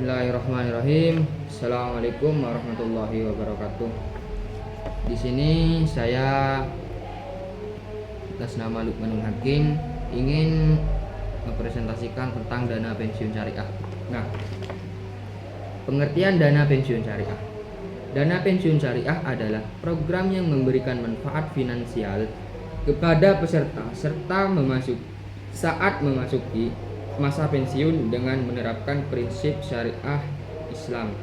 Bismillahirrahmanirrahim. Assalamualaikum warahmatullahi wabarakatuh. Di sini saya atas nama Lukmanul Hakim ingin mempresentasikan tentang dana pensiun syariah. Nah, pengertian dana pensiun syariah. Dana pensiun syariah adalah program yang memberikan manfaat finansial kepada peserta serta saat memasuki masa pensiun dengan menerapkan prinsip syariah Islam.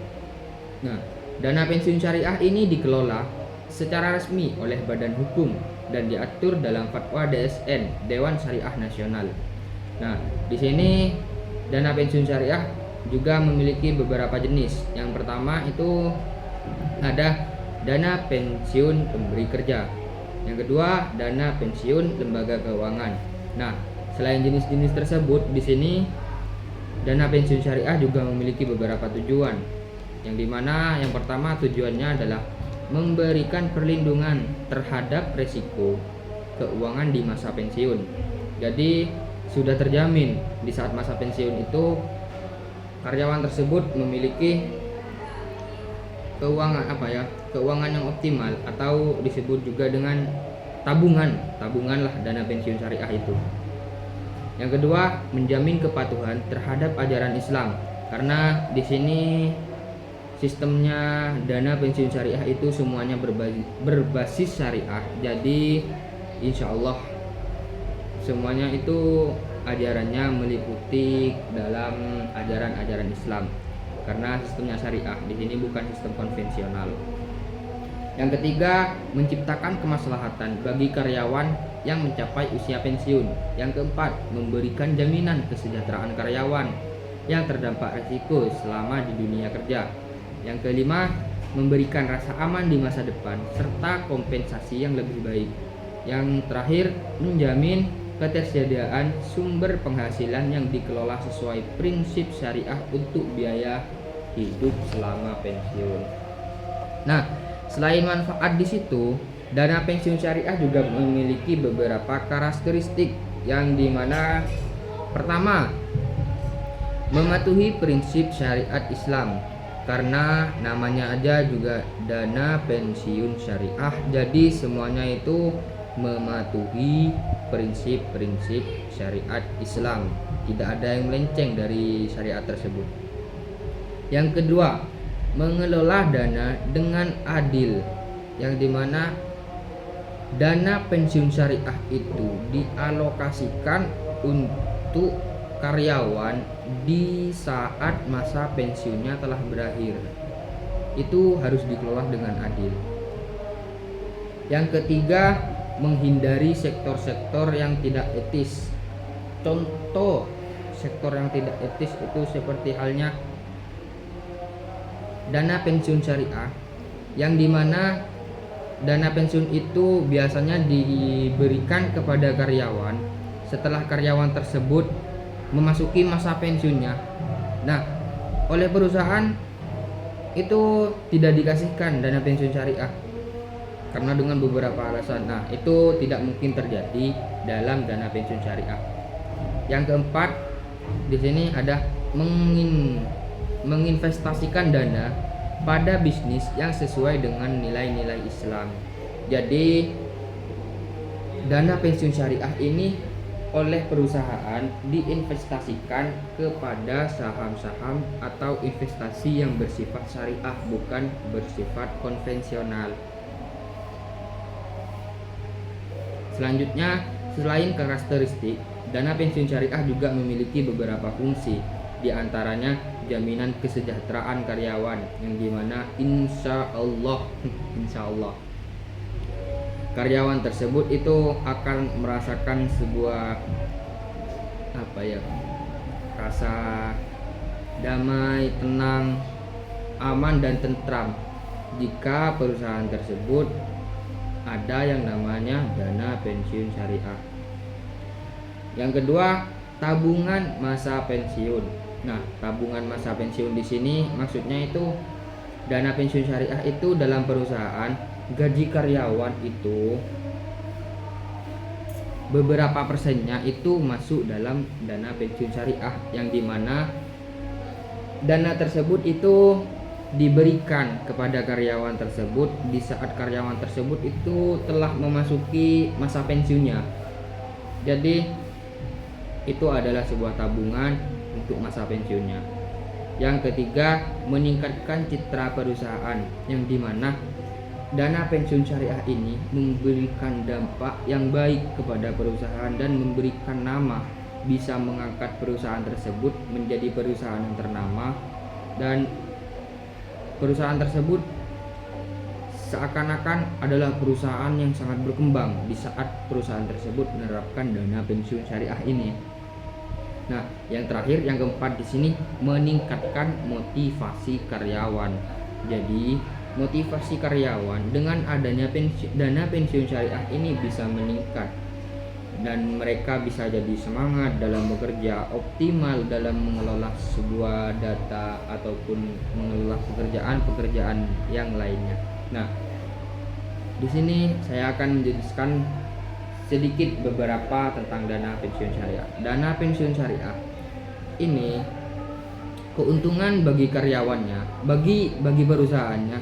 Nah, dana pensiun syariah ini dikelola secara resmi oleh badan hukum dan diatur dalam Fatwa DSN Dewan Syariah Nasional. Nah, di sini dana pensiun syariah juga memiliki beberapa jenis. Yang pertama itu ada dana pensiun pemberi kerja. Yang kedua, dana pensiun lembaga keuangan. Nah, selain jenis-jenis tersebut, di sini dana pensiun syariah juga memiliki beberapa tujuan. Yang dimana yang pertama tujuannya adalah memberikan perlindungan terhadap resiko keuangan di masa pensiun. Jadi sudah terjamin di saat masa pensiun itu karyawan tersebut memiliki keuangan yang optimal, atau disebut juga dengan tabungan lah dana pensiun syariah itu. Yang kedua, menjamin kepatuhan terhadap ajaran Islam, karena di sini sistemnya dana pensiun syariah itu semuanya berbasis syariah. Jadi insya Allah semuanya itu ajarannya meliputi dalam ajaran-ajaran Islam, karena sistemnya syariah. Di sini bukan sistem konvensional. Yang ketiga, menciptakan kemaslahatan bagi karyawan yang mencapai usia pensiun. Yang keempat, memberikan jaminan kesejahteraan karyawan yang terdampak risiko selama di dunia kerja. Yang kelima, memberikan rasa aman di masa depan serta kompensasi yang lebih baik. Yang terakhir, menjamin ketersediaan sumber penghasilan yang dikelola sesuai prinsip syariah untuk biaya hidup selama pensiun. Nah, selain manfaat di situ, dana pensiun syariah juga memiliki beberapa karakteristik, yang dimana pertama, mematuhi prinsip syariat Islam, karena namanya aja juga dana pensiun syariah, jadi semuanya itu mematuhi prinsip-prinsip syariat Islam, tidak ada yang melenceng dari syariat tersebut. Yang kedua, mengelola dana dengan adil, yang dimana dana pensiun syariah itu dialokasikan untuk karyawan di saat masa pensiunnya telah berakhir. Itu harus dikelola dengan adil. Yang ketiga, menghindari sektor-sektor yang tidak etis. Contoh sektor yang tidak etis itu seperti halnya dana pensiun syariah, yang dimana dana pensiun itu biasanya diberikan kepada karyawan setelah karyawan tersebut memasuki masa pensiunnya. Nah, oleh perusahaan itu tidak dikasihkan dana pensiun syariah karena dengan beberapa alasan. Nah, itu tidak mungkin terjadi dalam dana pensiun syariah. Yang keempat, di sini ada menginvestasikan dana pada bisnis yang sesuai dengan nilai-nilai Islam. Jadi dana pensiun syariah ini oleh perusahaan diinvestasikan kepada saham-saham atau investasi yang bersifat syariah, bukan bersifat konvensional. Selanjutnya, selain karakteristik, dana pensiun syariah juga memiliki beberapa fungsi, di antaranya jaminan kesejahteraan karyawan, yang dimana insya Allah karyawan tersebut itu akan merasakan sebuah rasa damai, tenang, aman dan tentram jika perusahaan tersebut ada yang namanya dana pensiun syariah. Yang kedua, tabungan masa pensiun. Nah, tabungan masa pensiun di sini maksudnya itu dana pensiun syariah itu dalam perusahaan, gaji karyawan itu beberapa persennya itu masuk dalam dana pensiun syariah, yang dimana dana tersebut itu diberikan kepada karyawan tersebut di saat karyawan tersebut itu telah memasuki masa pensiunnya. Jadi itu adalah sebuah tabungan untuk masa pensiunnya. Yang ketiga, meningkatkan citra perusahaan, yang dimana dana pensiun syariah ini memberikan dampak yang baik kepada perusahaan dan memberikan nama, bisa mengangkat perusahaan tersebut menjadi perusahaan yang ternama, dan perusahaan tersebut seakan-akan adalah perusahaan yang sangat berkembang di saat perusahaan tersebut menerapkan dana pensiun syariah ini. Nah, yang terakhir, yang keempat di sini, meningkatkan motivasi karyawan. Jadi, motivasi karyawan dengan adanya dana pensiun syariah ini bisa meningkat dan mereka bisa jadi semangat dalam bekerja, optimal dalam mengelola sebuah data ataupun mengelola pekerjaan-pekerjaan yang lainnya. Nah, di sini saya akan menjelaskan sedikit beberapa tentang dana pensiun syariah. Dana pensiun syariah ini keuntungan bagi karyawannya, bagi perusahaannya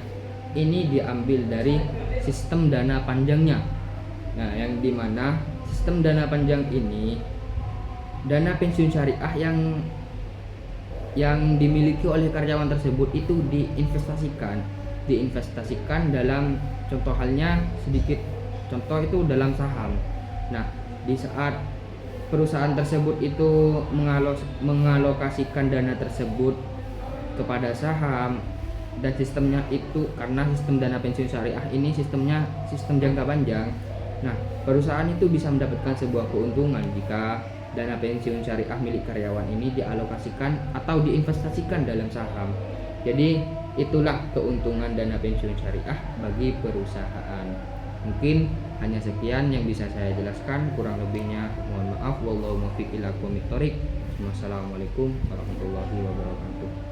ini diambil dari sistem dana panjangnya. Nah, yang dimana sistem dana panjang ini, dana pensiun syariah yang dimiliki oleh karyawan tersebut itu diinvestasikan dalam, contoh halnya sedikit contoh itu dalam saham. Nah, di saat perusahaan tersebut itu mengalokasikan dana tersebut kepada saham, dan sistemnya itu karena sistem dana pensiun syariah ini sistemnya sistem jangka panjang. Nah, perusahaan itu bisa mendapatkan sebuah keuntungan jika dana pensiun syariah milik karyawan ini dialokasikan atau diinvestasikan dalam saham. Jadi itulah keuntungan dana pensiun syariah bagi perusahaan. Mungkin hanya sekian yang bisa saya jelaskan, kurang lebihnya mohon maaf. Wallahu muwaffiq ila aqwamit thoriq. Wassalamualaikum warahmatullahi wabarakatuh.